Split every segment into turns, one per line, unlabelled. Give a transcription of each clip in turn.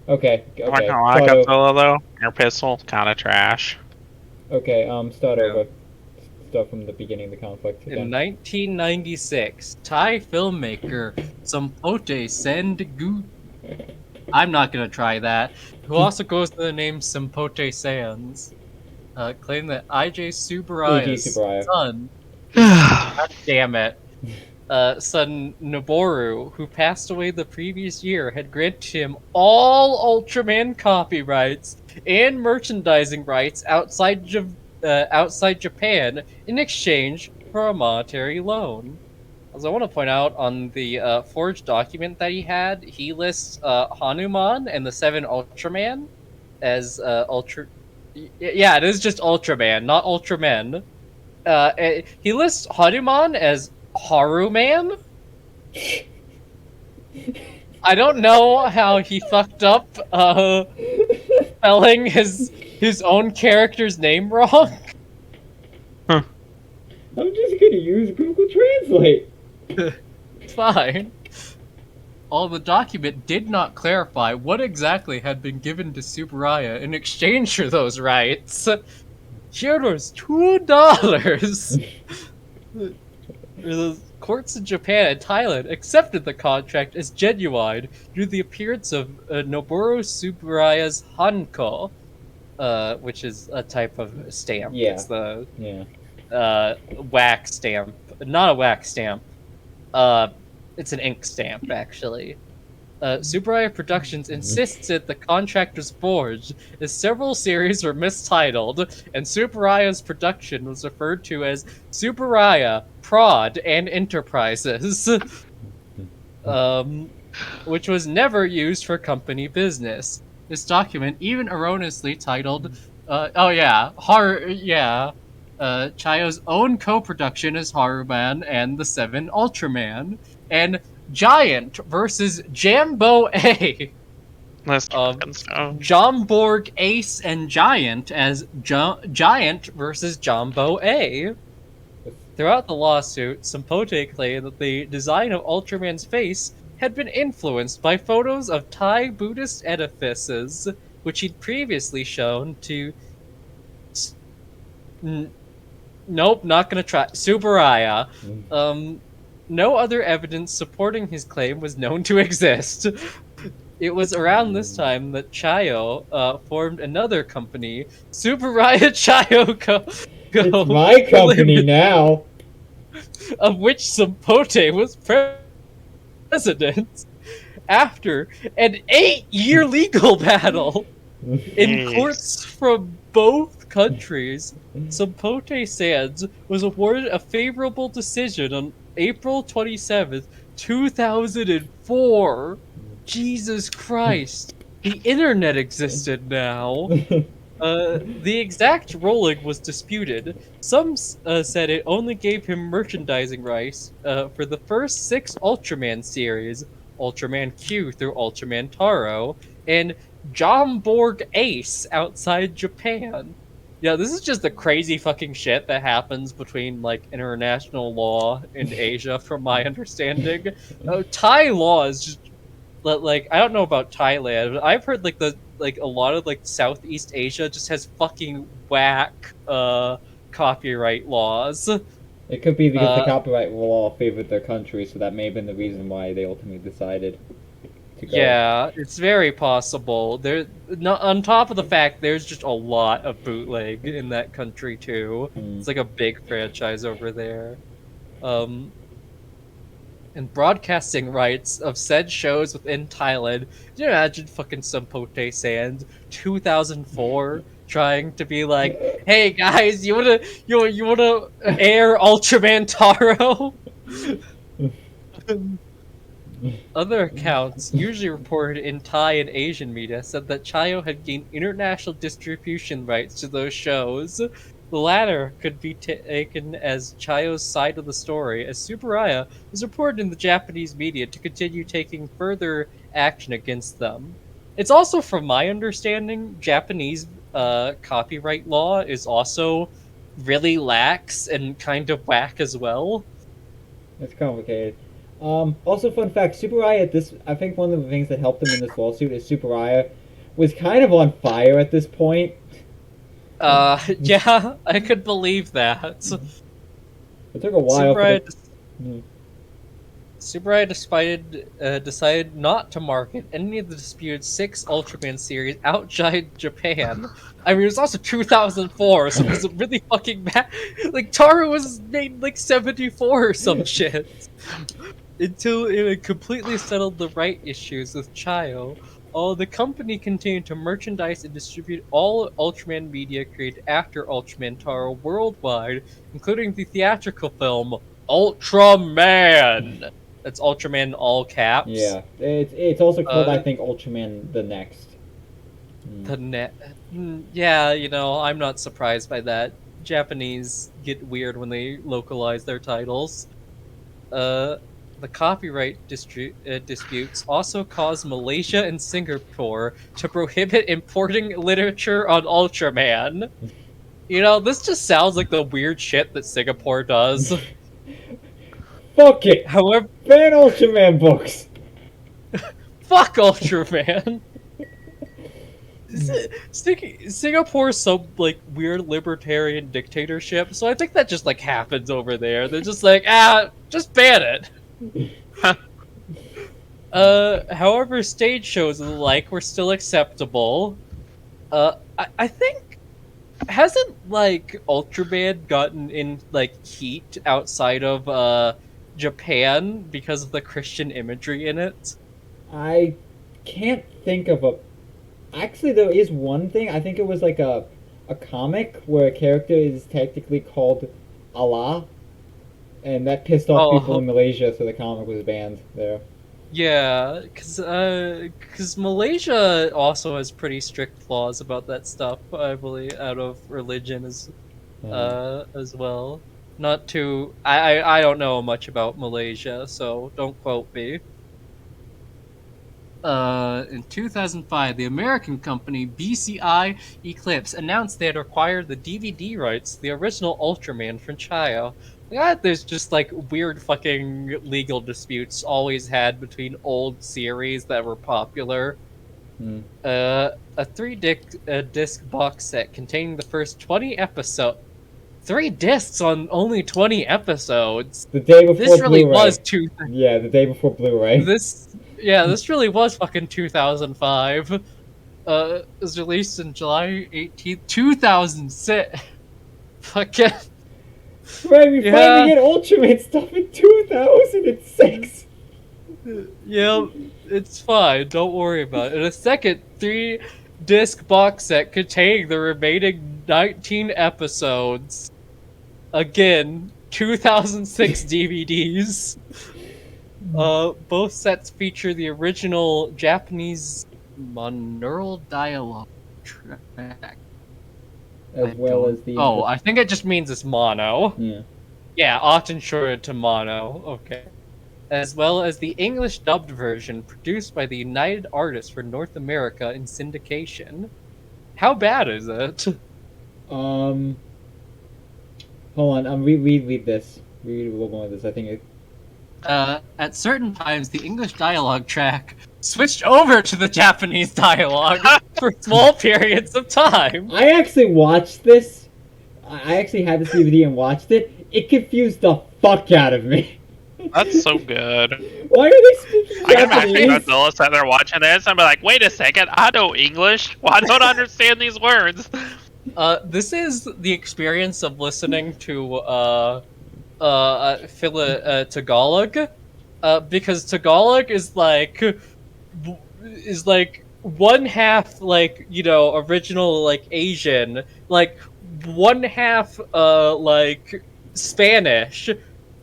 Okay,
I'm not
okay.
gonna lie,
Start over.
Godzilla though, your pistol kind of trash.
Okay, start
Yeah.
over. Start from the beginning of the conflict
In
again.
1996, Thai filmmaker Sompote Sands, I'm not gonna try that, who also goes by the name Sompote Sands, claimed that IJ
AG
Tsuburaya's
Tsuburaya.
son, God damn it, son Noboru, who passed away the previous year, had granted him all Ultraman copyrights and merchandising rights outside Japan in exchange for a monetary loan. As I want to point out, on the forged document that he had, he lists Hanuman and the Seven Ultraman as Ultra. Yeah, it is just Ultraman, not Ultramen. He lists Hanuman as Haruman. I don't know how he fucked up spelling his own character's name wrong.
Huh.
I'm just gonna use Google Translate.
It's fine. All the document did not clarify what exactly had been given to Tsuburaya in exchange for those rights. Here was $2. The courts in Japan and Thailand accepted the contract as genuine due to the appearance of Noboru Tsuburaya's hanko, which is a type of stamp.
Yeah.
It's the
Yeah.
wax stamp. Not a wax stamp. It's an ink stamp, actually. Tsuburaya Productions insisted the contract was forged, as several series were mistitled, and Tsuburaya's production was referred to as Tsuburaya, Prod, and Enterprises, which was never used for company business. This document even erroneously titled, Chaiyo's own co-production is Haruman and the Seven Ultraman, and Giant versus Jambo A.
Let's
Jomborg Ace and Giant as Giant versus Jumbo A. Throughout the lawsuit, Sompote claimed that the design of Ultraman's face had been influenced by photos of Thai Buddhist edifices, which he'd previously shown to. Nope, not gonna try. Tsuburaya. No other evidence supporting his claim was known to exist. It was around this time that Chaiyo formed another company, Tsuburaya Chaiyo Co.
It's my company now.
Of which Sompote was president. After an 8-year legal battle in courts from both countries, Sompote Sands was awarded a favorable decision on April 27th, 2004. Jesus Christ. The internet existed now. The exact ruling was disputed. Some said it only gave him merchandising rights for the first 6 Ultraman series, Ultraman Q through Ultraman Taro, and Jomborg Ace outside Japan. Yeah, this is just the crazy fucking shit that happens between, like, international law in Asia, from my understanding. Thai law is just, like, I don't know about Thailand, but I've heard, like, a lot of, like, Southeast Asia just has fucking whack, copyright laws.
It could be because the copyright law favored their country, so that may have been the reason why they ultimately decided to go.
Yeah, it's very possible. On top of the fact, there's just a lot of bootleg in that country too. It's like a big franchise over there. And broadcasting rights of said shows within Thailand. Can you imagine fucking Sompote Sands 2004 trying to be like, "Hey guys, you wanna air Ultraman Taro?" Other accounts, usually reported in Thai and Asian media, said that Chaiyo had gained international distribution rights to those shows. The latter could be taken as Chaiyo's side of the story, as Tsuburaya was reported in the Japanese media to continue taking further action against them. It's also, from my understanding, Japanese copyright law is also really lax and kind of whack as well.
It's complicated. Also, fun fact: Tsuburaya. I think one of the things that helped him in this lawsuit is Tsuburaya was kind of on fire at this point.
Yeah, I could believe that.
It took a while.
Tsuburaya decided not to market any of the disputed 6 Ultraman series outside Japan. I mean, it was also 2004, so it was really fucking bad. Like, Taru was made like 74 or some shit. Until it had completely settled the right issues with Chaiyo. The company continued to merchandise and distribute all Ultraman media created after Ultraman Taro worldwide, including the theatrical film Ultraman. That's Ultraman in all caps.
Yeah, it's also called I think Ultraman the Next.
Yeah, you know, I'm not surprised by that. Japanese get weird when they localize their titles. The copyright disputes also caused Malaysia and Singapore to prohibit importing literature on Ultraman. You know, this just sounds like the weird shit that Singapore does.
Fuck it!
However,
ban Ultraman books!
fuck Ultraman! Singapore's some like weird libertarian dictatorship, so I think that just like happens over there. They're just like, just ban it. However, stage shows and the like were still acceptable. I think hasn't like Ultraman gotten in like heat outside of Japan because of the Christian imagery in it?
I can't think of a. Actually, there is one thing. I think it was like a comic where a character is technically called Allah, and that pissed off people in Malaysia, so the comic was banned there.
Yeah, because Malaysia also has pretty strict laws about that stuff, I believe, out of religion as well. Not to, I don't know much about Malaysia, so don't quote me. In 2005, the American company BCI Eclipse announced they had acquired the DVD rights to the original Ultraman from Chaiyo. Yeah, there's just like weird fucking legal disputes always had between old series that were popular. A 3-disc disc set containing the first 20 episodes. 3 discs on only 20 episodes.
The day before
this really
Blu-ray.
was
Yeah, the day before Blu-ray.
This really was fucking 2005. It was released in July 18th, 2006. Fucking.
Right, we finally get Ultraman stuff in 2006.
Yeah, it's fine. Don't worry about it. And a second 3-disc box set containing the remaining 19 episodes. Again, 2006 DVDs. Both sets feature the original Japanese monaural dialogue track.
As well as the...
I think it just means it's mono.
Yeah.
Yeah, often shortened to mono. Okay. As well as the English dubbed version produced by the United Artists for North America in syndication. How bad is it?
Hold on, read this. Read a little more of this. I think it...
At certain times, the English dialogue track switched over to the Japanese dialogue for small periods of time.
I actually watched this. I actually had this DVD and watched it. It confused the fuck out of me.
That's so good.
Why are they speaking
I can imagine
Japanese?
Godzilla sitting there watching this and be like, wait a second, I know English. Why don't I understand these words?
This is the experience of listening to Tagalog, because Tagalog is like one half like, you know, original like Asian, like one half like Spanish.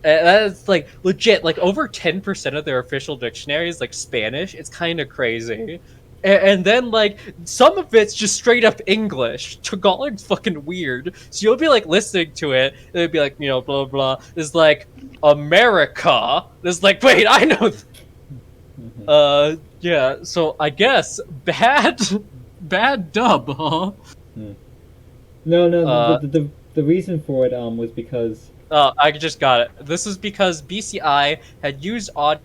That's like legit, like over 10% of their official dictionary is like Spanish. It's kind of crazy. And then, like, some of it's just straight up English. Tagalog's fucking weird. So you'll be, like, listening to it, and it'll be like, you know, blah, blah, blah. There's, like, America. There's, like, wait, I know. Yeah, so I guess bad dub, huh?
No, the reason for it, was because
I just got it. This is because BCI had used audio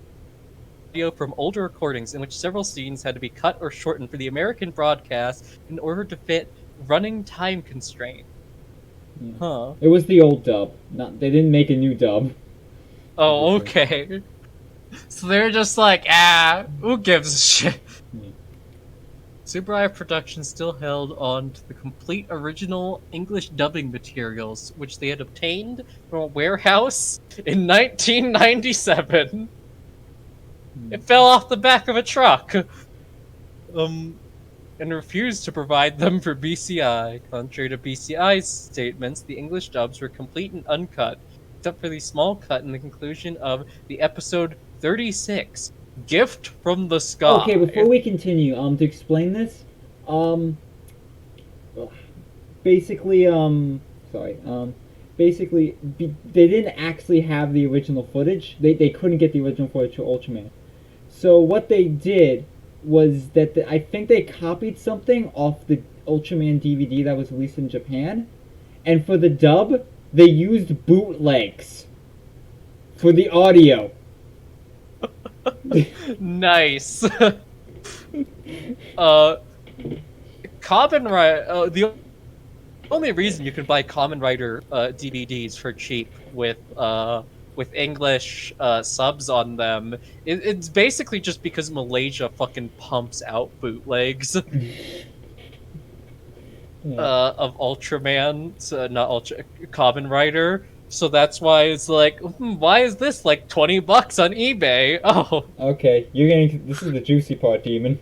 from older recordings in which several scenes had to be cut or shortened for the American broadcast in order to fit running time constraints.
Yeah.
Huh.
It was the old dub. They didn't make a new dub.
Oh, okay. So they're just like, who gives a shit?
Yeah.
Tsuburaya Production still held on to the complete original English dubbing materials, which they had obtained from a warehouse in 1997. It fell off the back of a truck. And refused to provide them for BCI. Contrary to BCI's statements, the English dubs were complete and uncut, except for the small cut in the conclusion of the episode 36, Gift from the Sky.
Okay, before we continue, to explain this, basically, they didn't actually have the original footage. They couldn't get the original footage for Ultraman. So what they did was that I think they copied something off the Ultraman DVD that was released in Japan, and for the dub, they used bootlegs for the audio.
Nice. Kamen Rider. The only reason you can buy Kamen Rider DVDs for cheap with English subs on them, it's basically just because Malaysia fucking pumps out bootlegs of Ultraman, Kamen Rider. So that's why it's like, why is this like $20 on eBay? Oh.
Okay, this is the juicy part, Demon.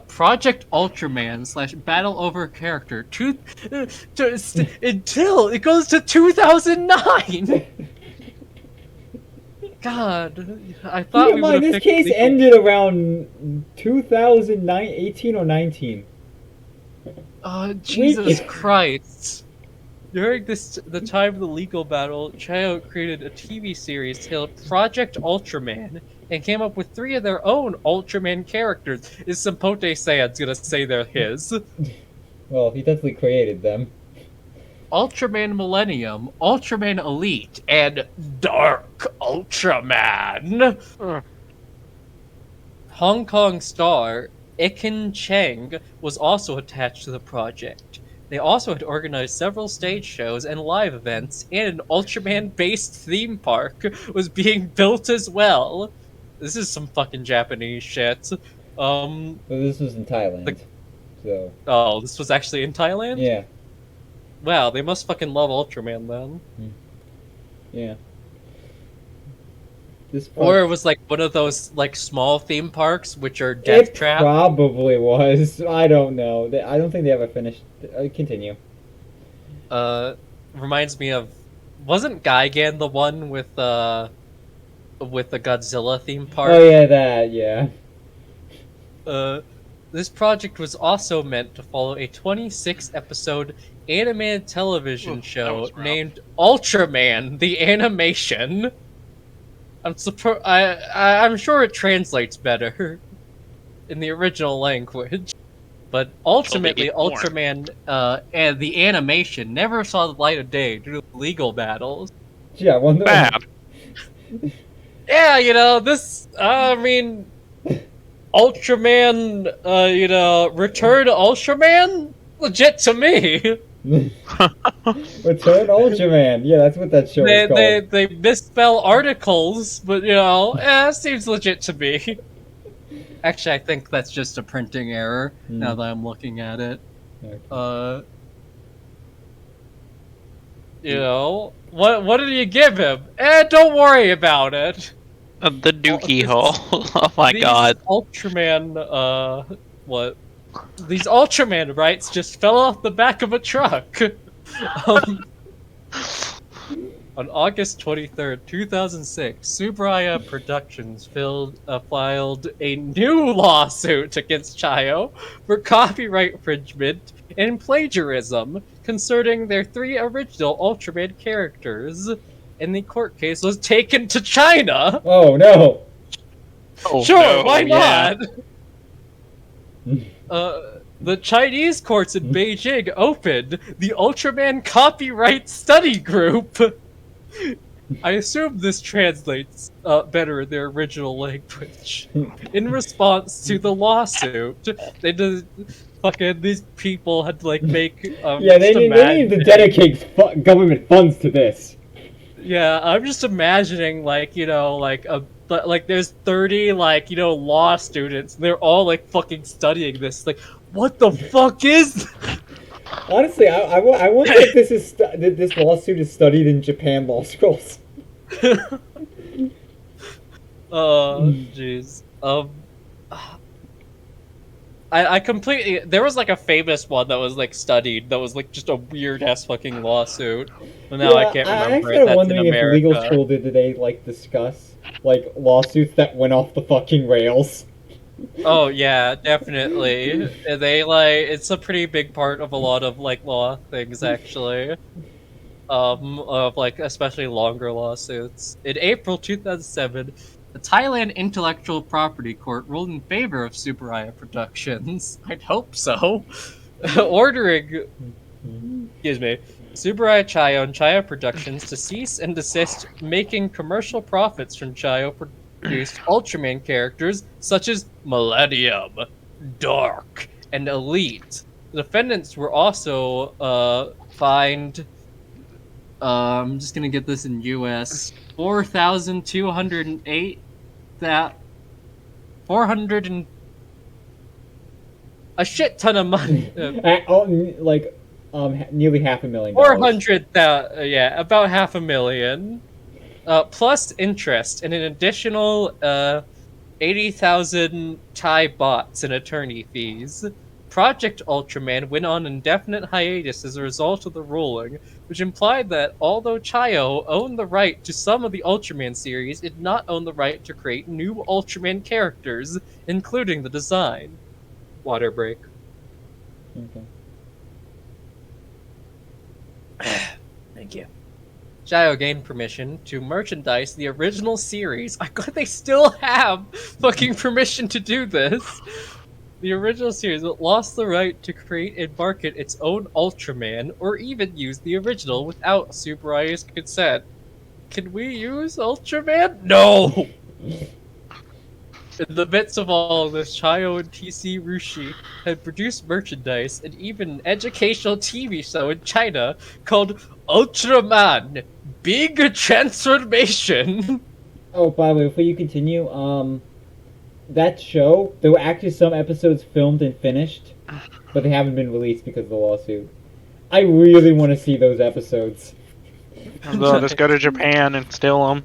Project Ultraman / Battle Over Character until it goes to 2009. God, I thought
Keep in mind, this case ended around 2018 or 19.
Jesus Christ. During the time of the legal battle, Chaiyo created a TV series titled Project Ultraman and came up with 3 of their own Ultraman characters. Is Sompote Sands gonna say they're his?
Well, he definitely created them.
Ultraman Millennium, Ultraman Elite, and Dark Ultraman. Hong Kong star Ikin Cheng was also attached to the project. They also had organized several stage shows and live events, and an Ultraman-based theme park was being built as well. This is some fucking Japanese shit.
Well, this was in Thailand, so...
Oh, this was actually in Thailand?
Yeah.
Wow, they must fucking love Ultraman then.
Yeah.
Or it was like one of those like small theme parks, which are death trap.
It probably was. I don't know. I don't think they ever finished. Continue.
Reminds me of, wasn't Gigan the one with the Godzilla theme park?
Oh yeah, that yeah.
This project was also meant to follow a 26-episode animated television show named Ultraman: The Animation. I'm sure it translates better in the original language, but ultimately Ultraman and the animation never saw the light of day due to legal battles.
Yeah, wonder.
Bad.
Yeah, this. I mean, Ultraman. Return Ultraman. Legit to me.
Return Ultraman. Yeah, that's what that show is called.
They misspell articles, but it seems legit to me. Actually, I think that's just a printing error. Now that I'm looking at it,
Okay.
What did you give him? Don't worry about it.
The dookie hole. Oh my god.
Ultraman, what? These Ultraman rights just fell off the back of a truck. On August 23rd, 2006, Tsuburaya Productions filed a new lawsuit against Chaiyo for copyright infringement and plagiarism concerning their 3 original Ultraman characters, and the court case was taken to China.
Oh no!
Sure, why not? The Chinese courts in Beijing opened the Ultraman Copyright Study Group. I assume this translates better in their original language. In response to the lawsuit, these people had to make.
Yeah, they need to dedicate government funds to this.
Yeah, I'm just imagining there's 30 law students. And they're all fucking studying this. What the fuck is?
Honestly, I wonder if this lawsuit is studied in Japan law schools.
Oh, jeez. I completely. There was a famous one that was studied that was just a weird ass fucking lawsuit. Well, now I can't remember it.
I'm wondering if legal school did they discuss lawsuits that went off the fucking rails.
Oh yeah, definitely. They it's a pretty big part of a lot of law things actually. Of especially longer lawsuits. In April 2007, the Thailand Intellectual Property Court ruled in favor of Tsuburaya Productions. I'd hope so. Ordering Tsuburaya Chaiyo and Chaiyo Productions to cease and desist making commercial profits from Chaiyo produced Ultraman characters such as Millennium, Dark, and Elite. The defendants were also fined. I'm just gonna get this in U.S. 4,208. That 400 and a shit ton of money.
Nearly $500,000.
400,000. Yeah, about $500,000. Plus interest and an additional 80,000 Thai bahts in attorney fees. Project Ultraman went on indefinite hiatus as a result of the ruling, which implied that although Chaiyo owned the right to some of the Ultraman series, it did not own the right to create new Ultraman characters, including the design. Water break.
Okay.
Thank you. Chaiyo gained permission to merchandise the original series. I God, they still have fucking permission to do this. The original series lost the right to create and market its own Ultraman, or even use the original without Tsuburaya's consent. Can we use Ultraman? No! In the midst of all of this, Chaiyo and TC Rushi had produced merchandise and even an educational TV show in China called Ultraman Big Transformation.
Oh, by the way, before you continue, that show, there were actually some episodes filmed and finished, but they haven't been released because of the lawsuit. I really want to see those episodes.
They'll just go to Japan and steal them.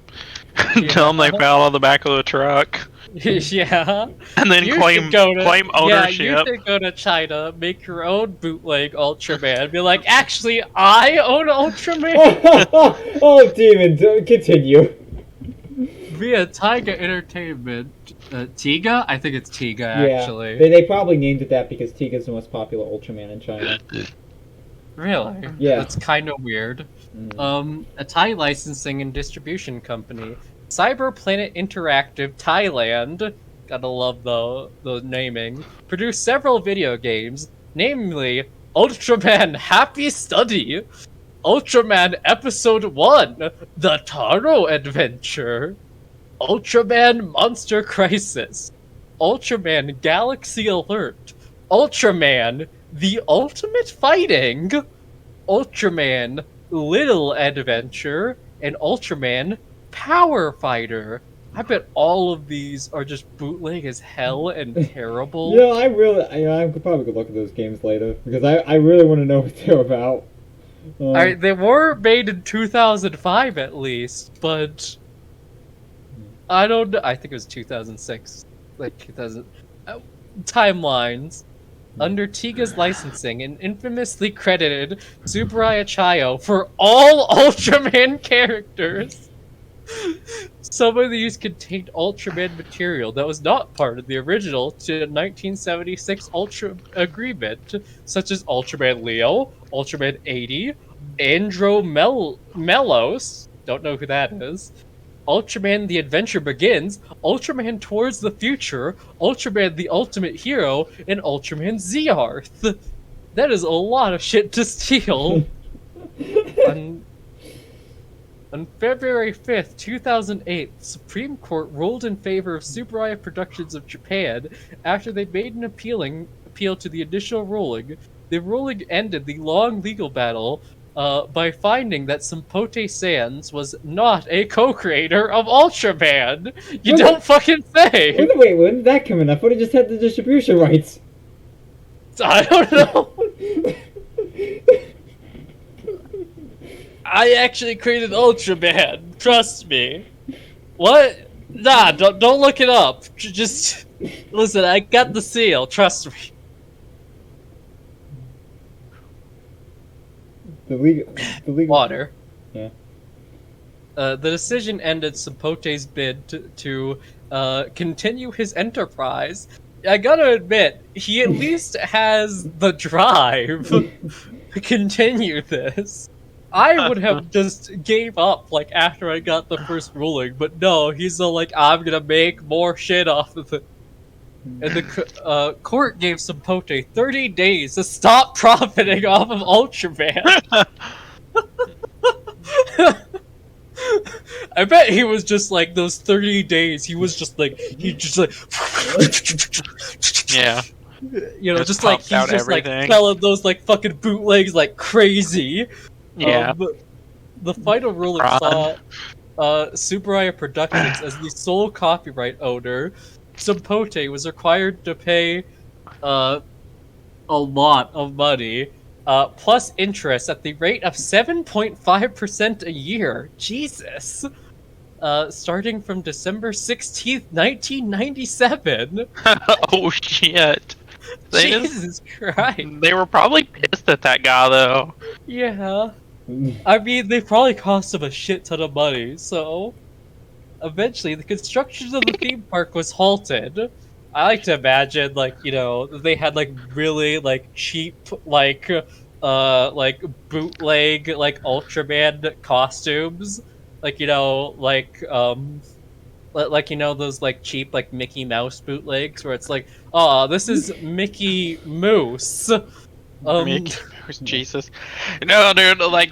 Tell them they fell on the back of the truck.
Yeah.
And then claim ownership.
Yeah, you should go to China, make your own bootleg Ultraman, be like, actually, I own Ultraman!
Oh, Demon, continue.
Via Taiga Entertainment. Tiga? I think it's Tiga, actually.
They probably named it that because Tiga is the most popular Ultraman in China.
Really?
Yeah.
That's kind of weird. A Thai licensing and distribution company, Cyber Planet Interactive Thailand, gotta love the naming, produced several video games, namely Ultraman Happy Study, Ultraman Episode 1, The Taro Adventure, Ultraman Monster Crisis, Ultraman Galaxy Alert, Ultraman The Ultimate Fighting, Ultraman Little Adventure, and Ultraman Power Fighter. I bet all of these are just bootleg as hell and terrible.
I could probably go look at those games later because I really want to know what they're about.
They were made in 2005 at least, but I don't know. I think it was 2006, 2000 timelines. Under Tiga's licensing and infamously credited Tsuburaya Chaiyo for all Ultraman characters. Some of these contained Ultraman material that was not part of the original to 1976 Ultra Agreement, such as Ultraman Leo, Ultraman 80, Andro Melos, don't know who that is, Ultraman The Adventure Begins, Ultraman Towards the Future, Ultraman The Ultimate Hero, and Ultraman Zearth. That is a lot of shit to steal. On February 5th, 2008, the Supreme Court ruled in favor of Tsuburaya Productions of Japan after they made an appeal to the initial ruling. The ruling ended the long legal battle by finding that Sompote Sands was not a co-creator of Ultraman. You don't fucking say!
Wait, when did that come in? I thought it just had the distribution rights.
I don't know. I actually created Ultraman. Trust me. What? Nah, don't look it up. Just listen. I got the seal. Trust me.
The legal
Water.
Yeah.
The decision ended Sompote's bid to continue his enterprise. I gotta admit, he at least has the drive to continue this. I would have just gave up, like, after I got the first ruling, but no, he's all like, I'm gonna make more shit off of it. And the court gave Sompote 30 days to stop profiting off of Ultraman. I bet he was just like, those 30 days, he was just like,
Yeah.
You know,
Just
just like,
popped
he's
out
just like
everything.
selling those like fucking bootlegs like crazy.
Yeah.
The final ruling saw Tsuburaya Productions as the sole copyright owner. Sompote was required to pay a lot of money, plus interest at the rate of 7.5% a year. Jesus! Starting from December 16th, 1997.
Oh shit.
Jesus Christ.
They were probably pissed at that guy though.
Yeah. I mean, they probably cost him a shit ton of money, so... Eventually, the construction of the theme park was halted. I like to imagine, like, you know, they had, like, really, like, cheap, like bootleg, like, Ultraman costumes. Like, you know, like, you know, those, like, cheap, like, Mickey Mouse bootlegs, where it's like, oh, this is Mickey Moose.
Mickey Mouse, Jesus. No, dude, like,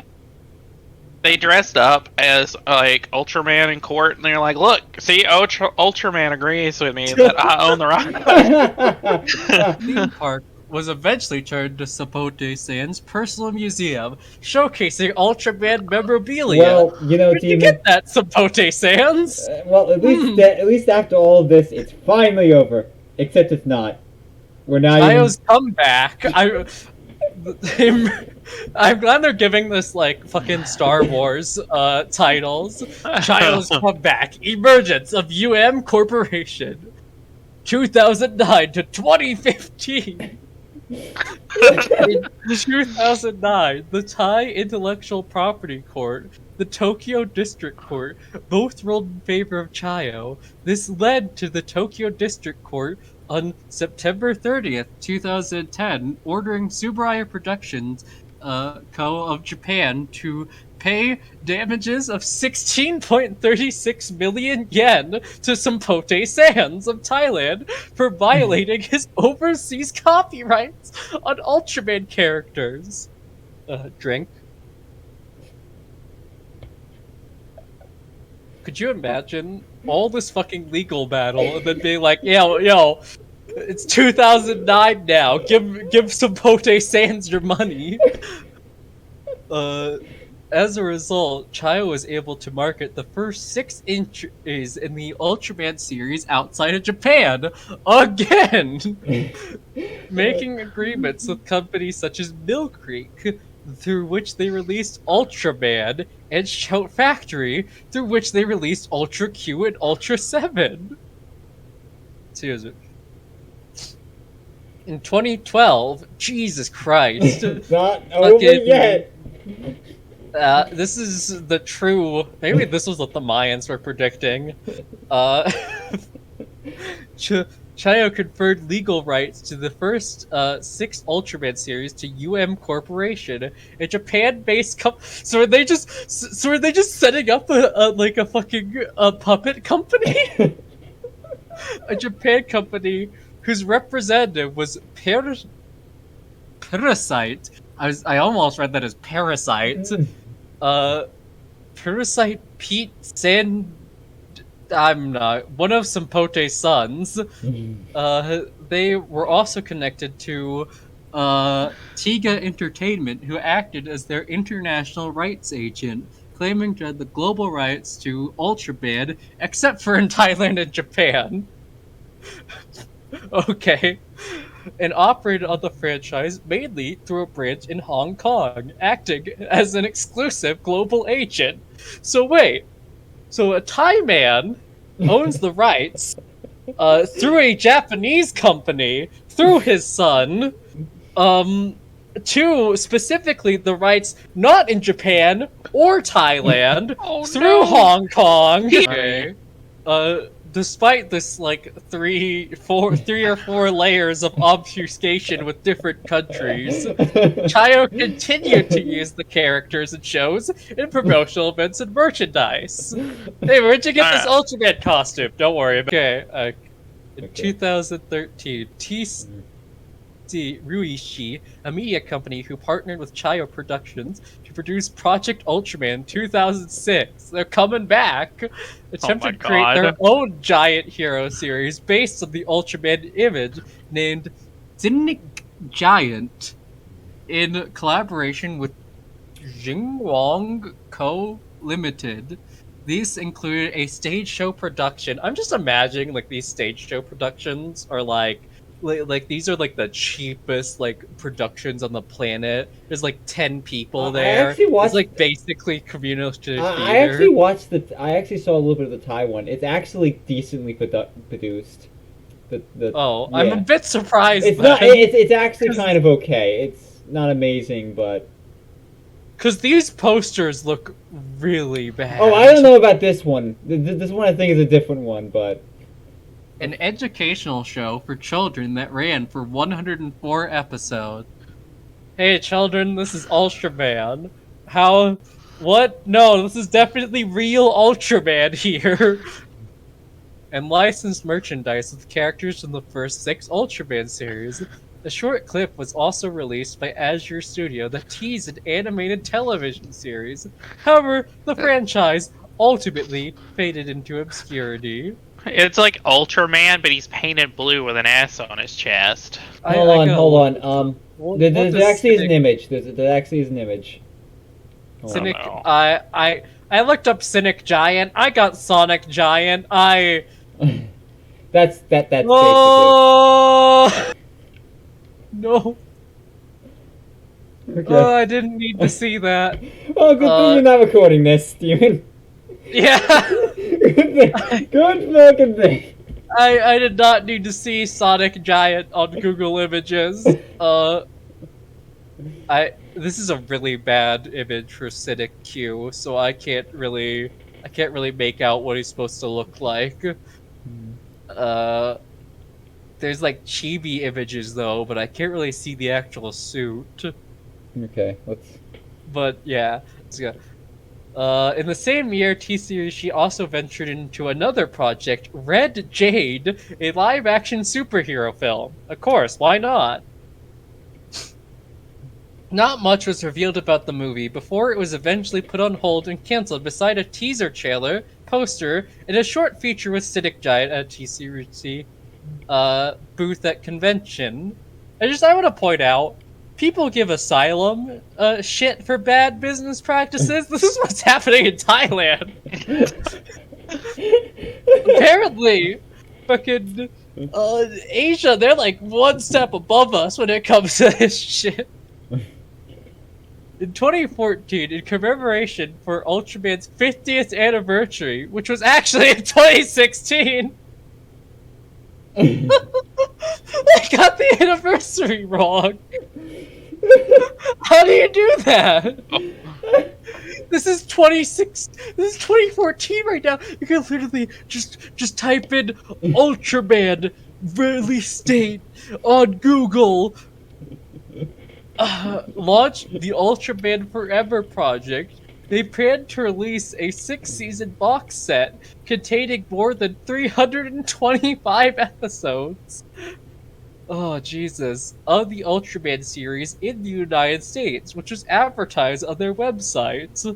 they dressed up as, like, Ultraman in court, and they're like, look, see, Ultraman agrees with me that I own the right.
The theme park was eventually turned to Sompote Sands Personal Museum, showcasing Ultraman memorabilia.
Well, you know,
Where'd you get that, Sompote Sands?
Well, at least after all of this, it's finally over. Except it's not. We're not
Chaiyo's come back. I'm glad they're giving this, like, fucking Star Wars titles. Chaiyo's come back. Emergence of UM Corporation. 2009 to 2015. In 2009, the Thai Intellectual Property Court, the Tokyo District Court, both ruled in favor of Chaiyo. This led to the Tokyo District Court on September 30th, 2010, ordering Tsuburaya Productions Co. of Japan to pay damages of 16.36 million yen to Sompote Sands of Thailand for violating his overseas copyrights on Ultraman characters. Drink. Could you imagine all this fucking legal battle and then being like, yo, it's 2009 now. Give Sompote Sands your money. As a result, Chaiyo was able to market the first 6 entries in the Ultraman series outside of Japan again, making agreements with companies such as Mill Creek, through which they released Ultraman, and Shout Factory, through which they released Ultra Q and Ultra 7. Seriously. In 2012, Jesus Christ.
Not over yet.
This is the true... Maybe this was what the Mayans were predicting. Chaiyo conferred legal rights to the first 6 Ultraman series to Corporation, a Japan-based company. So are they just setting up a fucking puppet company? A Japan company whose representative was Parasite. I almost read that as Parasite. Parasite Pete Sand. I'm not one of Sompote Sands. They were also connected to Tiga Entertainment, who acted as their international rights agent, claiming to have the global rights to Ultraman, except for in Thailand and Japan. Okay. And operated on the franchise mainly through a branch in Hong Kong, acting as an exclusive global agent. So wait. So a Thai man owns the rights through a Japanese company, through his son, to specifically the rights not in Japan or Thailand, through Hong Kong. Okay. Despite this, like, three or four layers of obfuscation with different countries, Chaiyo continued to use the characters and shows in promotional events and merchandise. Hey, where'd you get this Ultraman costume? Don't worry about it. Okay, in 2013, Ruishi, a media company who partnered with Chaiyo Productions to produce Project Ultraman 2006. They're coming back, attempting to create their own giant hero series based on the Ultraman image named Zinnik Giant in collaboration with Jingwong Co. Limited. These included a stage show production. I'm just imagining like these stage show productions are like these are like the cheapest like productions on the planet. There's like 10 people there. It's like basically communal theater.
I actually saw a little bit of the Thai one. It's actually decently produced.
I'm a bit surprised.
It's actually kind of okay. It's not amazing, but
because these posters look really bad.
Oh, I don't know about this one. This one I think is a different one, but.
An educational show for children that ran for 104 episodes. Hey children, this is Ultraman. How? What? No, this is definitely real Ultraman here. And licensed merchandise with characters from the first 6 Ultraman series. The short clip was also released by Azure Studio that teased an animated television series. However, the franchise ultimately faded into obscurity.
It's like Ultraman, but he's painted blue with an S on his chest.
Hold on. There actually is an image. There actually is an image.
Cynic, I looked up Cynic Giant. I got Sonic Giant.
That's
oh! Basically. No.
Okay.
Oh, I didn't need to see that.
Oh, good thing you're not recording this, Steven.
Yeah.
Good fucking thing.
I did not need to see Sonic Giant on Google Images. This is a really bad image for Cynic Q, so I can't really make out what he's supposed to look like. There's like chibi images though, but I can't really see the actual suit.
Okay, let's.
But yeah, let's go. In the same year, Tsuburaya also ventured into another project, Red Jade, a live-action superhero film. Of course, why not? Not much was revealed about the movie before it was eventually put on hold and cancelled beside a teaser trailer, poster, and a short feature with Cynic Giant at Tsuburaya booth at convention. I want to point out, people give asylum shit for bad business practices. This is what's happening in Thailand. Apparently, fucking Asia, they're like one step above us when it comes to this shit. In 2014, in commemoration for Ultraman's 50th anniversary, which was actually in 2016, they got the anniversary wrong. How do you do that? This is 2014 right now. You can literally just type in Ultraman release date on Google. Launched the Ultraman Forever project. They plan to release a 6-season box set containing more than 325 episodes. Oh, Jesus. Of the Ultraman series in the United States, which was advertised on their website.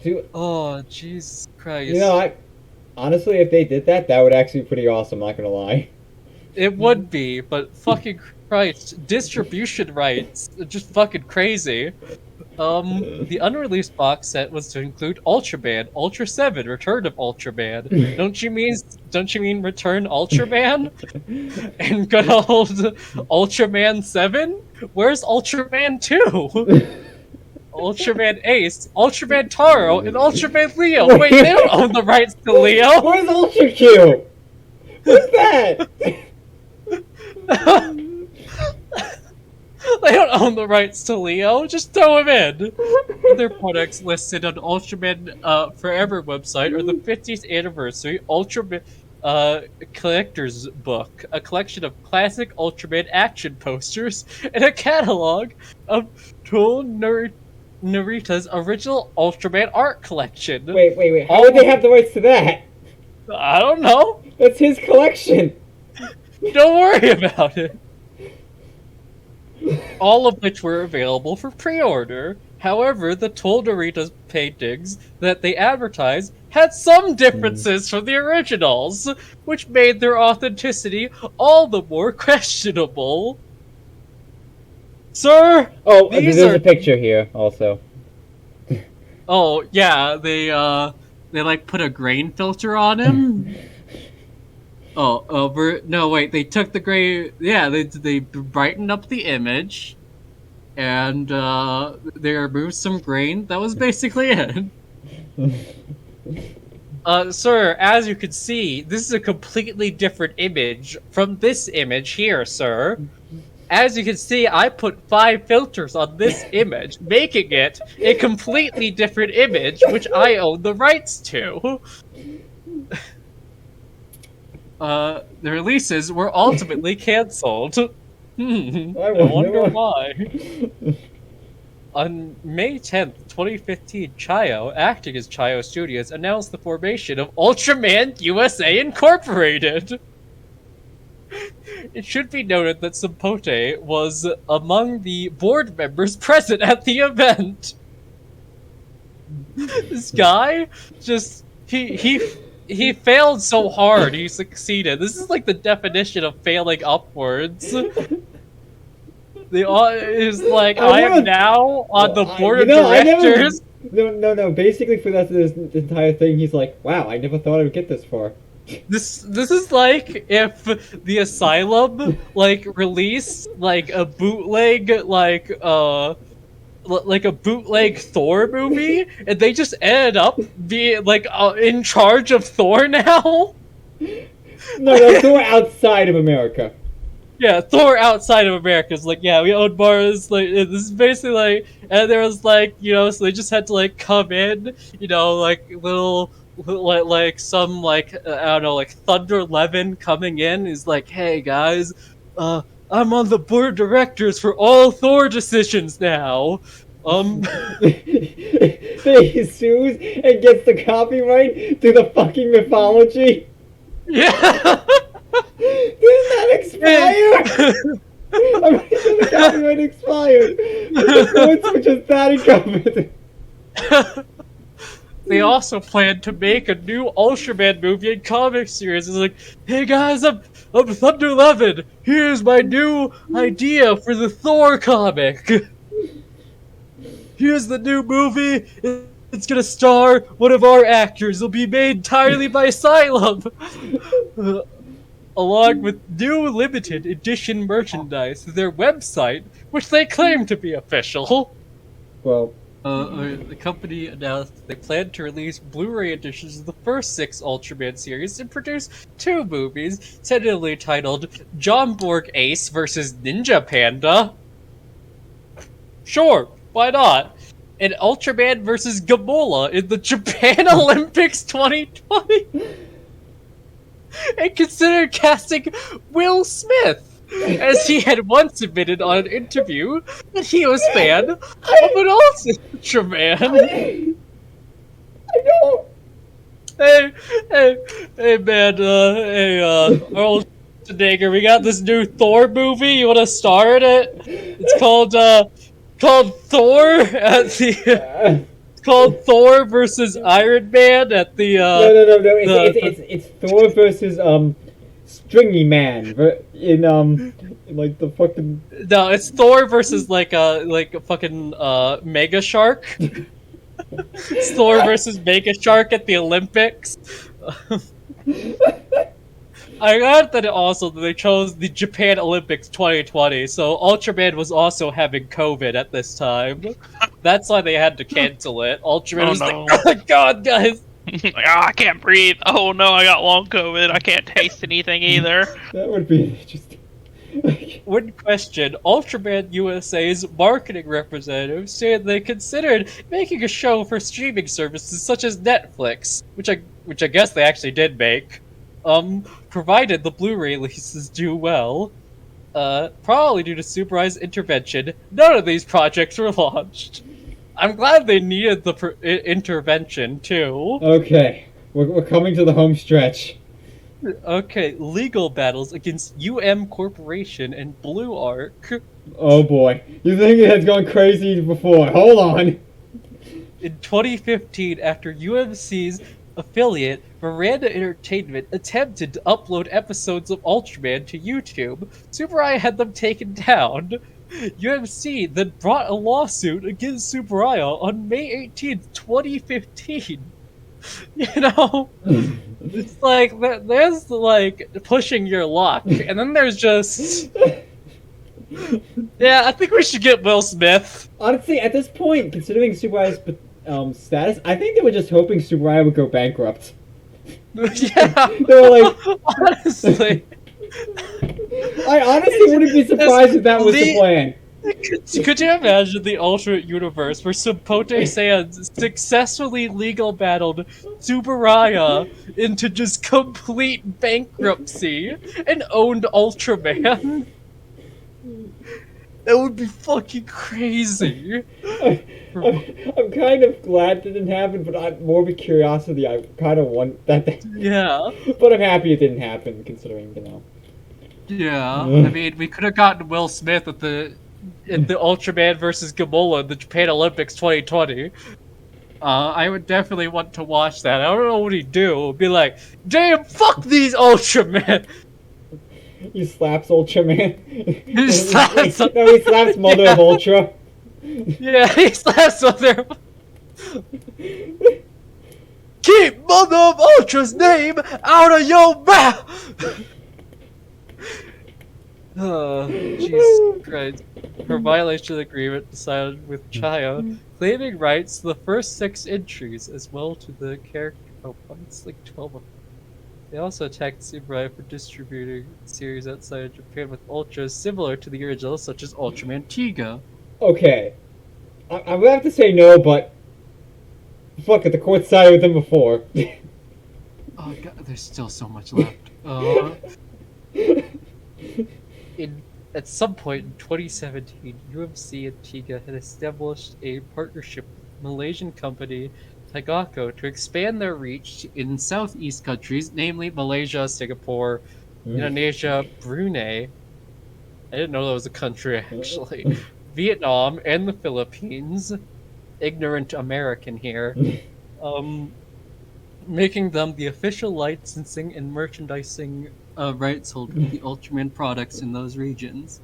Dude,
Oh, Jesus Christ.
you know, honestly, if they did that, that would actually be pretty awesome, not gonna lie.
It would be, but fucking Christ. Distribution rights. Just fucking crazy. The unreleased box set was to include Ultraman, Ultra 7, Return of Ultraman. Don't you mean Return Ultraman? And good old Ultraman 7? Where's Ultraman 2? Ultraman Ace, Ultraman Taro, and Ultraman Leo. Wait, they don't own the rights to Leo.
Where's Ultra Q? What's that?
They don't own the rights to Leo. Just throw him in. Other products listed on Ultraman Forever website are the 50th anniversary Ultraman collector's book, a collection of classic Ultraman action posters, and a catalog of Tool Narita's original Ultraman art collection.
Wait. How would they have the rights to that?
I don't know.
That's his collection.
Don't worry about it. All of which were available for pre-order. However, the Tool Narita's paintings that they advertised had some differences from the originals, which made their authenticity all the more questionable. Sir,
Oh, there's a picture here also.
Oh yeah, they like put a grain filter on him. No, wait, they took the gray. Yeah, they brightened up the image, and they removed some grain. That was basically it. Sir, as you can see, this is a completely different image from this image here, sir. As you can see, I put 5 filters on this image, making it a completely different image, which I own the rights to. The releases were ultimately cancelled. I wonder why. On May 10th, 2015, Chaiyo, acting as Chaiyo Studios, announced the formation of Ultraman USA Incorporated. It should be noted that Sompote was among the board members present at the event. This guy just he failed so hard he succeeded. This is like the definition of failing upwards. Is like I am now on the board of directors.
No. Basically, for this entire thing, he's like, "Wow, I never thought I would get this far."
This is like if the Asylum like released like a bootleg like a bootleg Thor movie, and they just ended up being like in charge of Thor now.
No, Thor outside of America.
Yeah, Thor outside of America is like, yeah, we own bars. Like, this is basically like, and there was like, you know, so they just had to like come in, you know, like little like some like I don't know, like Thunder Levin coming in is like, hey guys, I'm on the board of directors for all Thor decisions now.
He sues and gets the copyright to the fucking mythology.
Yeah.
Didn't that expire? I'm pretty sure the copyright expired. The courts were just that incompetent.
They also plan to make a new Ultraman movie and comic series. It's like, hey guys, I'm Thunder Levin. Here's my new idea for the Thor comic. Here's the new movie. It's gonna star one of our actors. It'll be made entirely by Asylum. Along with new limited edition merchandise to their website, which they claim to be official.
Well,
the company announced they plan to release Blu-ray editions of the first 6 Ultraman series and produce 2 movies, tentatively titled John Borg Ace vs. Ninja Panda. Sure, why not? And Ultraman vs. Gamola in the Japan Olympics 2020. and considered casting Will Smith, as he had once admitted on an interview that he was a fan of an Ultraman.
I don't.
Hey, man, Earl Schwarzenegger, we got this new Thor movie. You want to star in it? It's called Thor at the. It's called Thor versus Iron Man at the.
No. It's Thor versus Stringy Man in like the fucking.
No, it's Thor versus like a fucking Mega Shark. It's Thor versus Mega Shark at the Olympics. I got that also they chose the Japan Olympics 2020, so Ultraman was also having COVID at this time. That's why they had to cancel it. Ultraman was like, oh my god, guys!
Like, I can't breathe. Oh no, I got long COVID. I can't taste anything either.
That would be interesting.
One question, Ultraman USA's marketing representative said they considered making a show for streaming services such as Netflix, which I guess they actually did make, provided the Blu-ray releases do well. Probably due to Tsuburaya's intervention, none of these projects were launched. I'm glad they needed the intervention, too.
Okay, we're coming to the home stretch.
Okay, legal battles against Corporation and Blue Arc.
Oh boy, you think it had gone crazy before? Hold on.
In 2015, after UMC's affiliate Miranda Entertainment attempted to upload episodes of Ultraman to YouTube, Tsuburaya had them taken down. UMC then brought a lawsuit against Tsuburaya on May 18th, 2015. You know, it's like there's like pushing your luck, and then there's just yeah. I think we should get Will Smith.
Honestly, at this point, considering Tsuburaya's status, I think they were just hoping Tsuburaya would go bankrupt.
Yeah,
They were like,
honestly,
I honestly wouldn't be surprised if that was the plan.
Could you imagine the alternate universe where Sompote Sands successfully legal battled Tsuburaya into just complete bankruptcy and owned Ultraman? That would be fucking crazy.
I'm kind of glad that didn't happen, but I'm more of a curiosity. I kind of want that.
Yeah.
But I'm happy it didn't happen, considering, you know.
Yeah. I mean, we could have gotten Will Smith at the Ultraman versus Gamora in the Japan Olympics 2020. I would definitely want to watch that. I don't know what he'd do. Be like, damn, fuck these Ultraman!
He slaps Ultraman.
He slaps him.
No, he slaps Mother of Ultra.
Yeah, he slaps Mother of... Keep Mother of Ultra's name out of your mouth! Oh, Jesus Christ. For violation of the agreement decided with Chaiyo, claiming rights to the first 6 entries, as well to the character... Oh, it's like 12 of them. They also attacked Tsuburaya for distributing series outside of Japan with Ultras similar to the original, such as Ultraman Tiga.
Okay. I'm gonna have to say no, but... Fuck it, the court sided with him before.
Oh god, there's still so much left. At some point in 2017, UMC and Tiga had established a partnership with Malaysian company Tagako to expand their reach in Southeast countries, namely Malaysia, Singapore, Indonesia, Brunei. I didn't know that was a country, actually. Vietnam and the Philippines. Ignorant American here. Making them the official licensing and merchandising rights holder of the Ultraman products in those regions.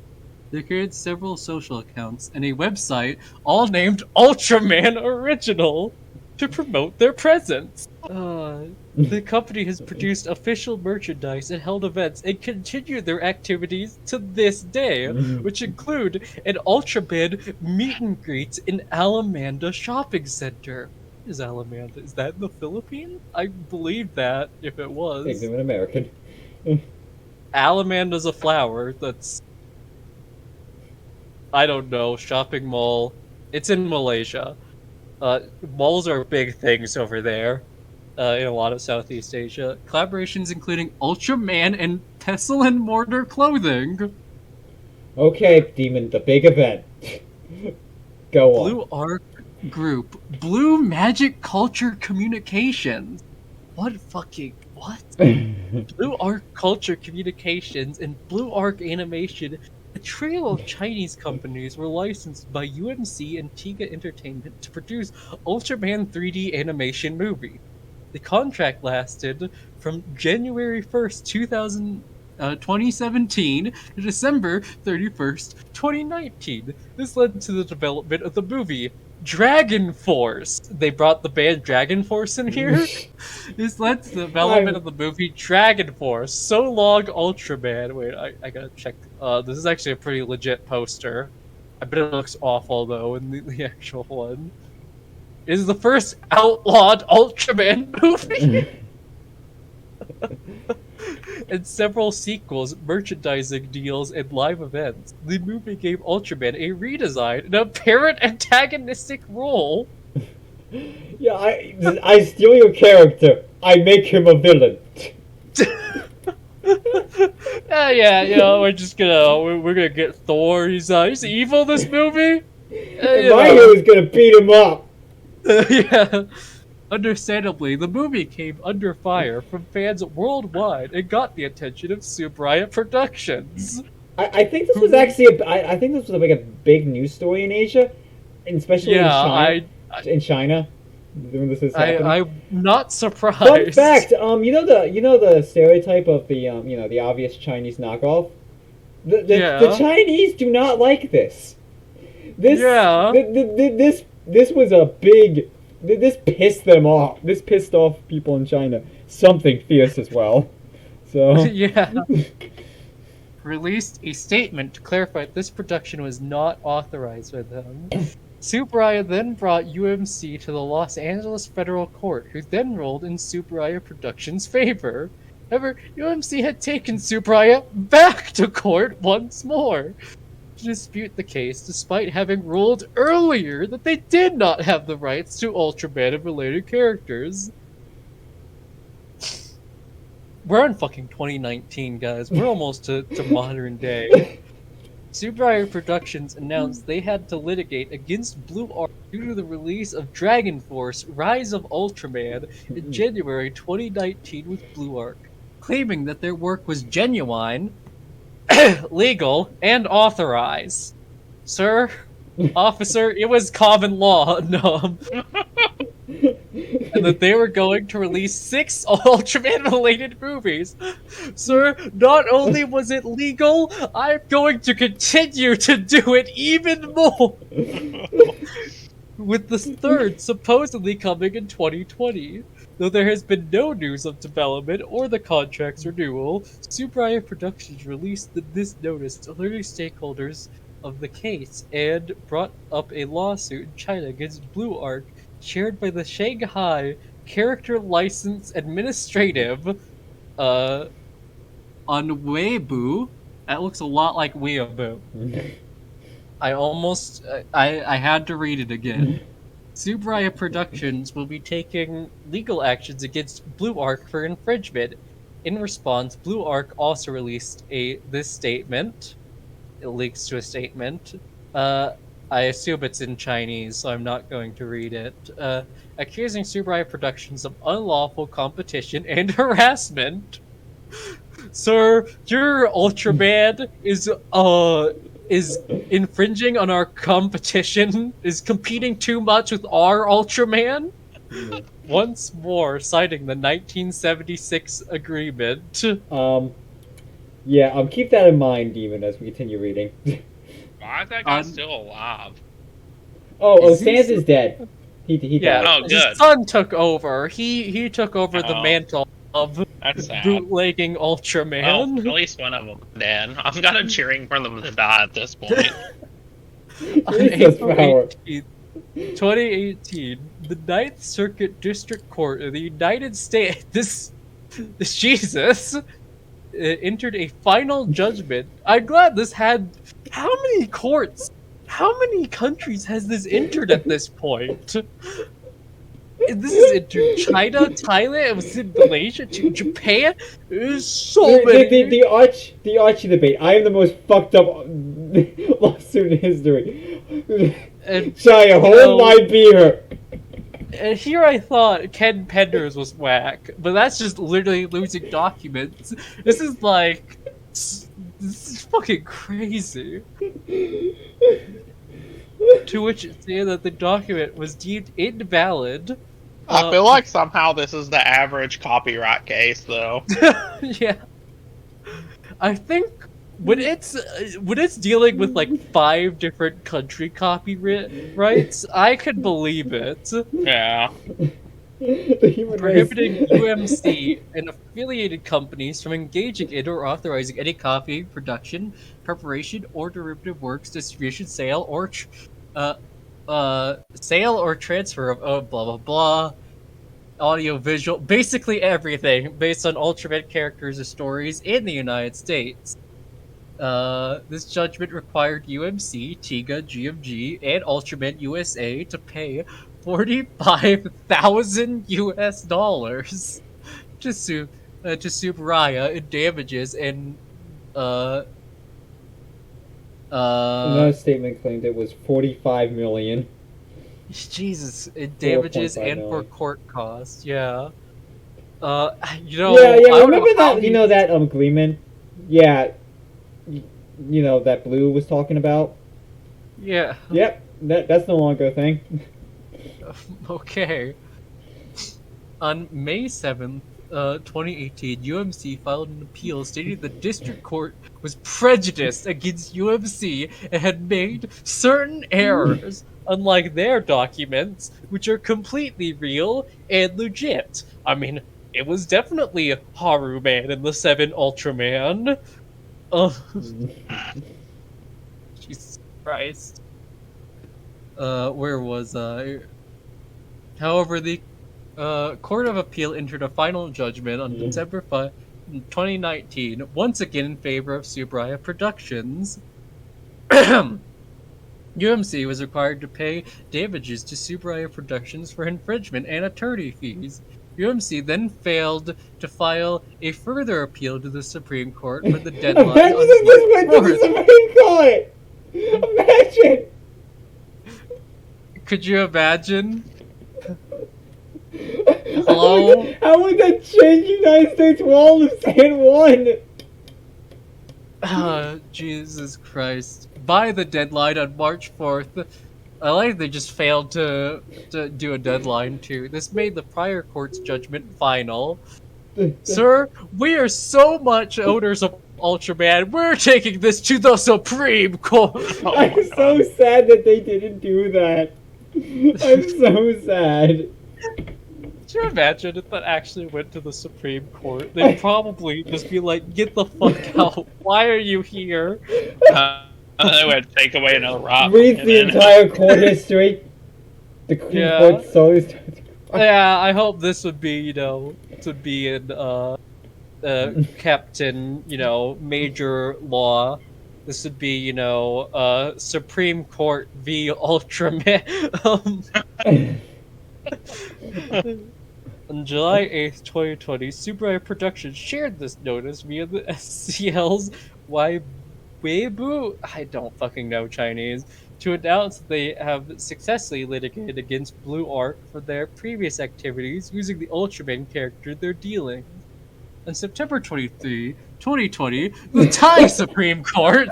They created several social accounts and a website, all named Ultraman Original, to promote their presence. The company has produced official merchandise and held events and continue their activities to this day, which include an Ultraman meet and greet in Alamanda Shopping Center. What is Alamanda? Is that in the Philippines? I believe that, if it was.
Makes him an American.
Alamanda's a flower that's... I don't know, shopping mall. It's in Malaysia. Malls are big things over there. in a lot of Southeast Asia. Collaborations including Ultraman and Pestle and Mortar clothing.
Okay, Demon, the big event. Go on.
Blue Arc Group. Blue Magic Culture Communications. What? Blue Arc Culture Communications and Blue Arc Animation. A trio of Chinese companies were licensed by UMC and Tiga Entertainment to produce Ultraman 3D animation movie. The contract lasted from January 1st, 2017 to December 31st, 2019. This led to the development of the movie Dragon Force. They brought the band Dragon Force in here. This led to the development of the movie Dragon Force. So long, Ultraman. Wait, I gotta check. This is actually a pretty legit poster. I bet it looks awful though in the actual one. It is the first outlawed Ultraman movie. And several sequels, merchandising deals, and live events. The movie gave Ultraman a redesign and apparent antagonistic role.
Yeah, I steal your character. I make him a villain.
Yeah, you know, we're gonna get Thor. He's evil this movie.
And my hero's gonna beat him up.
Yeah. Understandably, the movie came under fire from fans worldwide and got the attention of Tsuburaya Productions.
I think this was actually I think this was like a big news story in Asia, and especially in China. When this is happening.
I'm not surprised.
Fun fact, you know the stereotype of the the obvious Chinese knockoff. The Chinese do not like this. This was a big. This pissed them off. This pissed off people in China. Something fierce as well. So
yeah. Released a statement to clarify this production was not authorized by them. Tsuburaya then brought UMC to the Los Angeles federal court, who then ruled in Tsuburaya Productions' favor. However, UMC had taken Tsuburaya back to court once more to dispute the case, despite having ruled earlier that they did not have the rights to Ultraman and related characters. We're in fucking 2019, guys. We're almost to modern day. Tsuburaya Productions announced they had to litigate against Blue Arc due to the release of Dragon Force Rise of Ultraman in January 2019 with Blue Arc, claiming that their work was genuine, legal, and authorized. Sir, officer, it was common law. No. And that they were going to release 6 Ultraman-related movies. Sir, not only was it legal, I'm going to continue to do it even more! With the 3rd supposedly coming in 2020. Though there has been no news of development or the contract's renewal, Tsuburaya Productions released this notice to alerting stakeholders of the case and brought up a lawsuit in China against Blue Arc, chaired by the Shanghai Character License Administrative on Weibo. That looks a lot like Weibo. I had to read it again. Tsuburaya Productions will be taking legal actions against Blue Arc for infringement. In response, Blue Arc also released this statement. It links to a statement. I assume it's in Chinese, so I'm not going to read it. Accusing Tsuburaya Productions of unlawful competition and harassment. Sir, your Ultraman is infringing on our competition, is competing too much with our Ultraman. Once more, citing the 1976 agreement.
Yeah, keep that in mind, Demon, as we continue reading.
Why is that guy still alive?
Sands is dead. He died.
Oh, good.
His son took over. He took over the mantle of bootlegging Ultraman.
Well, at least one of them dead. I'm kind of cheering for them to die at this point.
On April 18th, 2018, the Ninth Circuit District Court of the United States, this Jesus, entered a final judgment. I'm glad this had... How many courts? How many countries has this entered at this point? This is into China, Thailand, it was in Malaysia, to Japan. There's so
the,
many.
the Archie debate. I am the most fucked up lawsuit in history.
And,
Chaiyo, hold my beer.
and here I thought Ken Penders was whack, but that's just literally losing documents. This is like, this is fucking crazy. To which it said that the document was deemed invalid.
I feel like somehow this is the average copyright case, though.
Yeah, I think when it's dealing with like 5 different country copyrights, I can believe it.
Yeah.
The human
Prohibiting
race.
UMC and affiliated companies from engaging in or authorizing any copy, production, preparation, or derivative works, distribution, sale, or sale or transfer of blah blah blah, audio, visual, basically everything based on Ultraman characters or stories in the United States. This judgment required UMC, TIGA, GMG, and Ultraman USA to pay $45,000 to Tsuburaya in damages and
Another statement claimed it was 45 million.
Jesus, in damages
4.5
and for
million.
court costs. Yeah.
Yeah,
I
remember
don't know how
that, that agreement? Yeah, that Blue was talking about?
Yeah.
Yep, that's no longer a thing.
Okay. On May 7th, 2018, UMC filed an appeal stating the district court was prejudiced against UMC and had made certain errors, unlike their documents, which are completely real and legit. I mean, it was definitely Haruman and the 7 Ultraman. Jesus Christ. Where was I? However, the Court of Appeal entered a final judgment on December 5, 2019, once again in favor of Tsuburaya Productions. UMC was required to pay damages to Tsuburaya Productions for infringement and attorney fees. UMC then failed to file a further appeal to the Supreme Court for the deadline.
Imagine if this went to the Supreme Court! Imagine!
Could you imagine? Hello?
How would that change United States Wall of San Juan?
Jesus Christ. By the deadline on March 4th, I like they just failed to do a deadline too. This made the prior court's judgment final. Sir, we are so much owners of Ultraman, we're taking this to the Supreme Court!
I'm so sad that they didn't do that. I'm so sad.
Could you imagine if that actually went to the Supreme Court? They'd probably just be like, get the fuck out. Why are you here?
They would take away another rock.
Read the entire court history. The Supreme Court slowly starts.
Yeah, I hope this would be, kept in, major law. This would be, Supreme Court v. Ultraman. On July 8th, 2020, Tsuburaya Production shared this notice via the SCL's Weibo, I don't fucking know Chinese, to announce that they have successfully litigated against Blue Arc for their previous activities using the Ultraman character they're dealing. On September 23, 2020, the Thai Supreme Court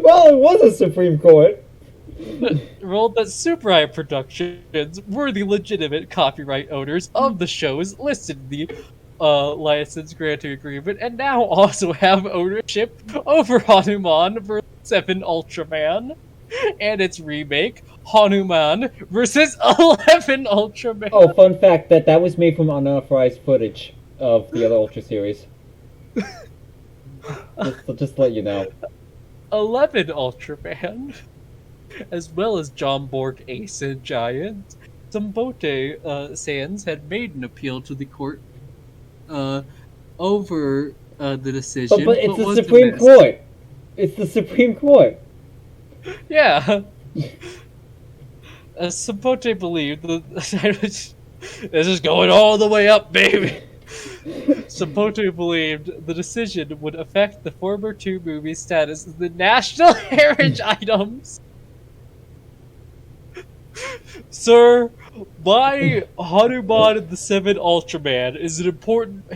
Well, it was a Supreme Court.
ruled that Tsuburaya Productions were the legitimate copyright owners of the shows listed in the license granting agreement, and now also have ownership over Hanuman vs. 7 Ultraman and its remake, Hanuman vs. 11 Ultraman.
Oh, fun fact that was made from unauthorized footage of the other Ultra series. just to let you know.
11 Ultraman, as well as John Borg Ace and Giant. Sompote Sands had made an appeal to the court over the decision.
But it's the
was
Supreme
dismissed.
Court. It's the Supreme Court.
Yeah. Sompote believed that This is going all the way up, baby! Sompote believed the decision would affect the former two movies' status as the national heritage items. Sir, my Hanuman the Seven Ultraman is an important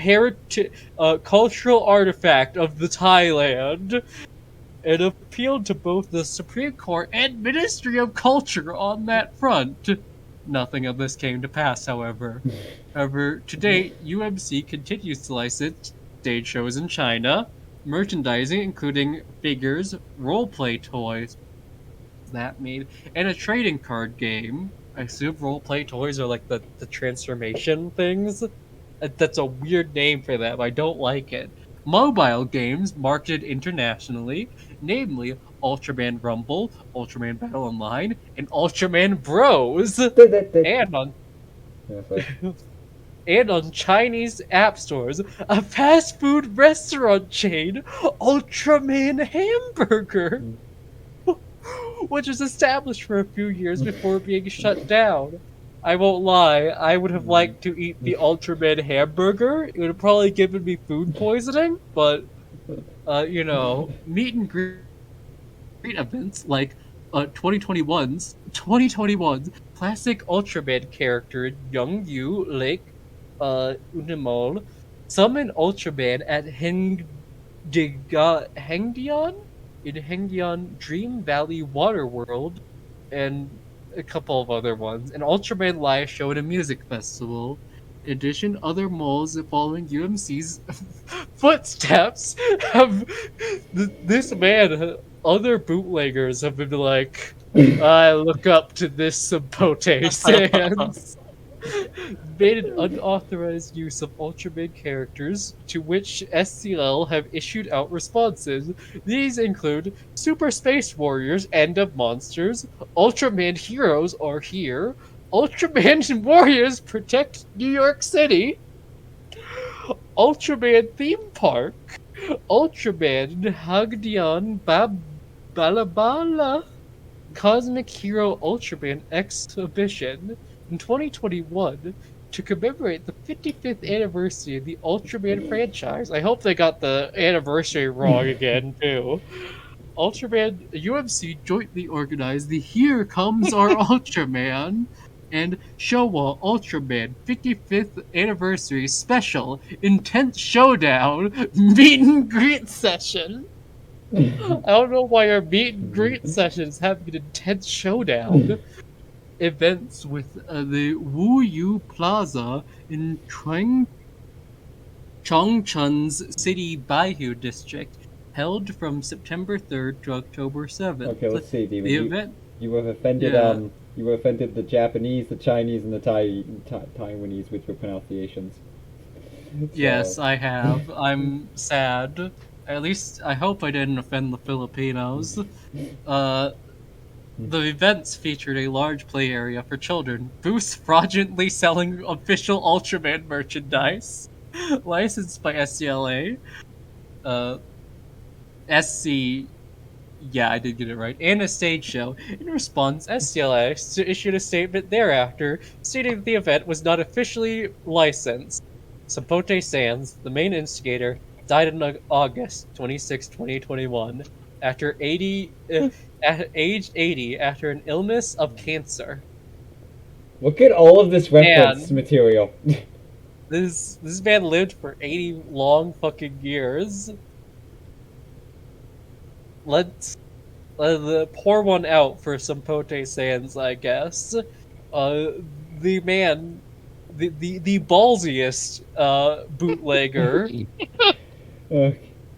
cultural artifact of the Thailand. It appealed to both the Supreme Court and Ministry of Culture on that front. Nothing of this came to pass, however. However, to date, UMC continues to license stage shows in China, merchandising including figures, role-play toys, that mean, and a trading card game. I assume role-play toys are like the transformation things. That's a weird name for them. I don't like it. Mobile games marketed internationally, namely Ultraman Rumble, Ultraman Battle Online, and Ultraman Bros. And on and on Chinese app stores, a fast food restaurant chain, Ultraman Hamburger, which was established for a few years before being shut down. I won't lie, I would have liked to eat the Ultraman hamburger. It would have probably given me food poisoning, but, meet and greet events like 2021's classic Ultraman character Young Yu Lake Unimol summon Ultraman at Hengdian in Hengdian Dream Valley Water World, and a couple of other ones. An Ultraman live show at a music festival. In addition, other moles following UMC's footsteps have other bootleggers have been like, I look up to this Sompote Sands. Made an unauthorized use of Ultraman characters, to which SCL have issued out responses. These include Super Space Warriors, End of Monsters, Ultraman Heroes Are Here, Ultraman Warriors Protect New York City, Ultraman Theme Park, Ultraman Hagdian Balabala, Cosmic Hero Ultraman Exhibition. In 2021, to commemorate the 55th anniversary of the Ultraman franchise. I hope they got the anniversary wrong again, too. UMC jointly organized the Here Comes Our Ultraman and Showa Ultraman 55th Anniversary Special Intense Showdown Meet and Greet Session. I don't know why our meet and greet sessions have an intense showdown. Events with the Wu Yu Plaza in Chongchun's City Baihu district, held from September 3rd to October 7th.
Okay, let's see, Demon.
The event.
You have offended you have offended the Japanese, the Chinese, and the Taiwanese with your pronunciations.
Yes, I have. I'm sad. At least I hope I didn't offend the Filipinos. The events featured a large play area for children, booths fraudulently selling official Ultraman merchandise, licensed by SCLA, SC, yeah, I did get it right, and a stage show. In response, SCLA issued a statement thereafter, stating that the event was not officially licensed. Sompote Sands, the main instigator, died on August 26, 2021, after aged 80 after an illness of cancer.
Look at all of this reference material.
This man lived for 80 long fucking years. Let's pour one out for Sompote Sands, I guess. The man, the ballsiest bootlegger.
Oh,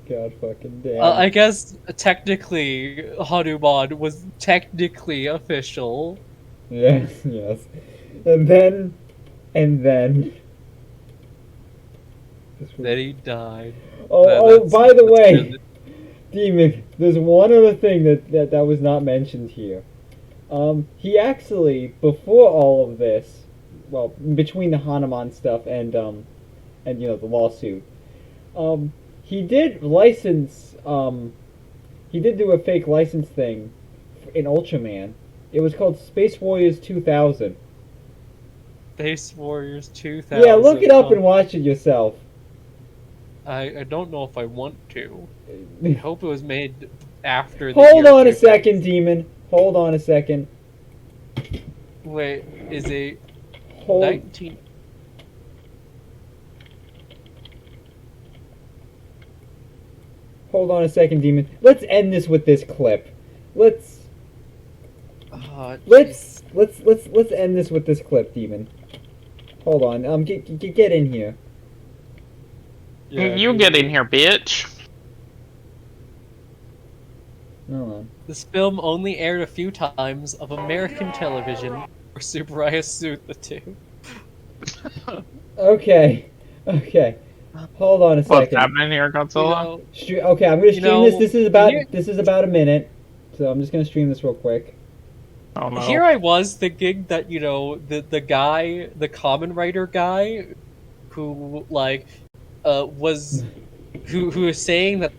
God fucking damn.
I guess technically Hanuman was technically official.
Yes. And then
Then he died.
By the way, Demon, there's one other thing that was not mentioned here. He actually, before all of this, well, between the Hanuman stuff and the lawsuit, he did license, he did do a fake license thing in Ultraman. It was called Space Warriors 2000.
Space Warriors 2000.
Yeah, look it up and watch it yourself.
I don't know if I want to. I hope it was made after the
Hold
year
on a
2000.
second, Demon. Hold on a second.
Wait, is it
Hold.
19...
Hold on a second, Demon. Let's end this with this clip. Let's end this with this clip, Demon. Hold on. Get in here.
Yeah,
You get in here, bitch.
Hold on.
This film only aired a few times of American television for Tsuburaya Suit the Two.
Okay. Okay. Hold on a
What's
second.
happening here, Godzilla?
Okay, I'm gonna stream this. This is about
here-
this is about a minute, so I'm just gonna stream this real quick.
Oh no.
Here I was thinking that, you know, the guy, the Common Writer guy, who like was who was saying that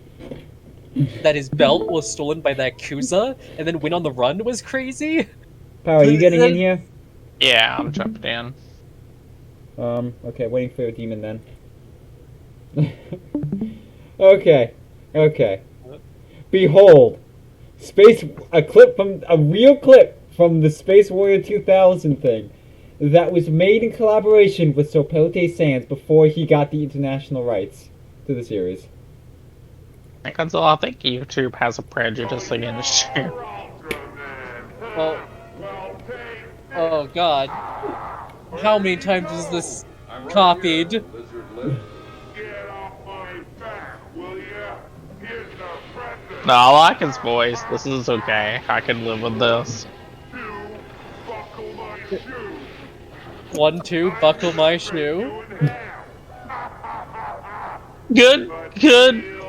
his belt was stolen by that Yakuza and then went on the run was crazy.
Power, are you getting in here?
Yeah, I'm jumping in.
Okay, waiting for your Demon then. Okay. Behold, a real clip from the Space Warrior 2000 thing that was made in collaboration with Sompote Sands before he got the international rights to the series.
Hey, Godzilla, I think YouTube has a prejudice against you.
Well, oh god, how many times was this copied?
No, I like his voice. This is okay. I can live with this.
1, 2, buckle my shoe.
Good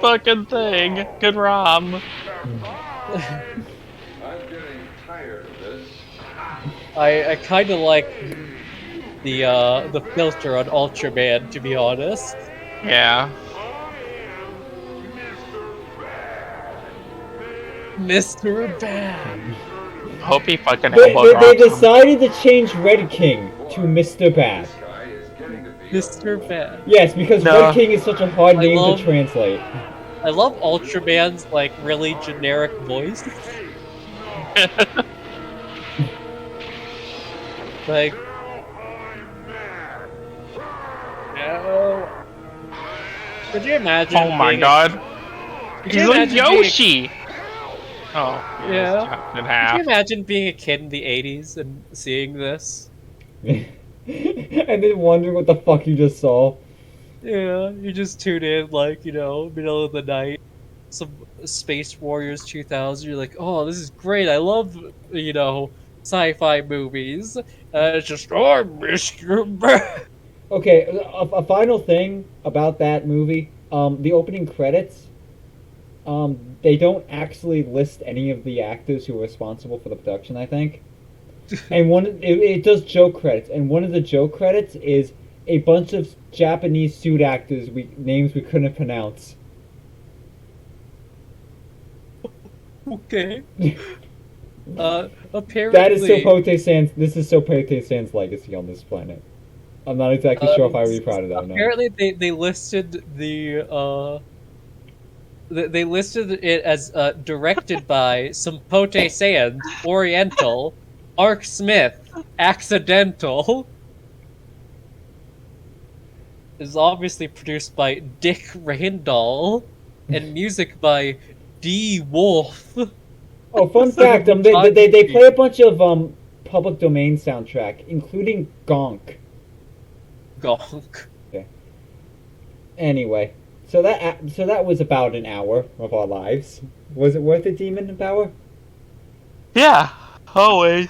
fucking thing. Good rhyme.
I'm getting tired of this.
I kind of like the filter on Ultraman, to be honest.
Yeah.
Mr. Bad.
Hope he fucking
They
elbow drops him.
decided to change Red King to Mr. Bad.
Guy is getting to be
Mr. Bad.
Yes, because
No.
Red King is such a hard
I
name
love-
to translate.
I love Ultraman's like really generic voice. Like, no. Could you imagine?
Oh my
being
god.
Could
He's
you
like
imagine being
Yoshi! Oh, he
Yeah.
was chopped in
Could you
half.
imagine being a kid in the '80s and seeing this?
And then wondering what the fuck you just saw.
Yeah, you just tune in like, you know, middle of the night, some Space Warriors 2000. You're like, oh, this is great. I love, you know, sci-fi movies. It's just, oh, Mr. Bad.
Okay, a final thing about that movie. The opening credits. They don't actually list any of the actors who were responsible for the production, I think. And it does joke credits, and one of the joke credits is a bunch of Japanese suit actors names we couldn't pronounce.
Okay. Apparently.
That is Sompote Sands. This is Sompote Sands' legacy on this planet. I'm not exactly sure if I would be proud of that or not.
Apparently, they listed they listed it as directed by Sompote Sands, Oriental, Mark Smith, Accidental. Is obviously produced by Dick Randall, and music by D. Wolf.
Oh, fun fact! They play a bunch of public domain soundtrack, including Gonk.
Gonk.
Anyway, so that was about an hour of our lives. Was it worth it, Demon Power?
Yeah, always.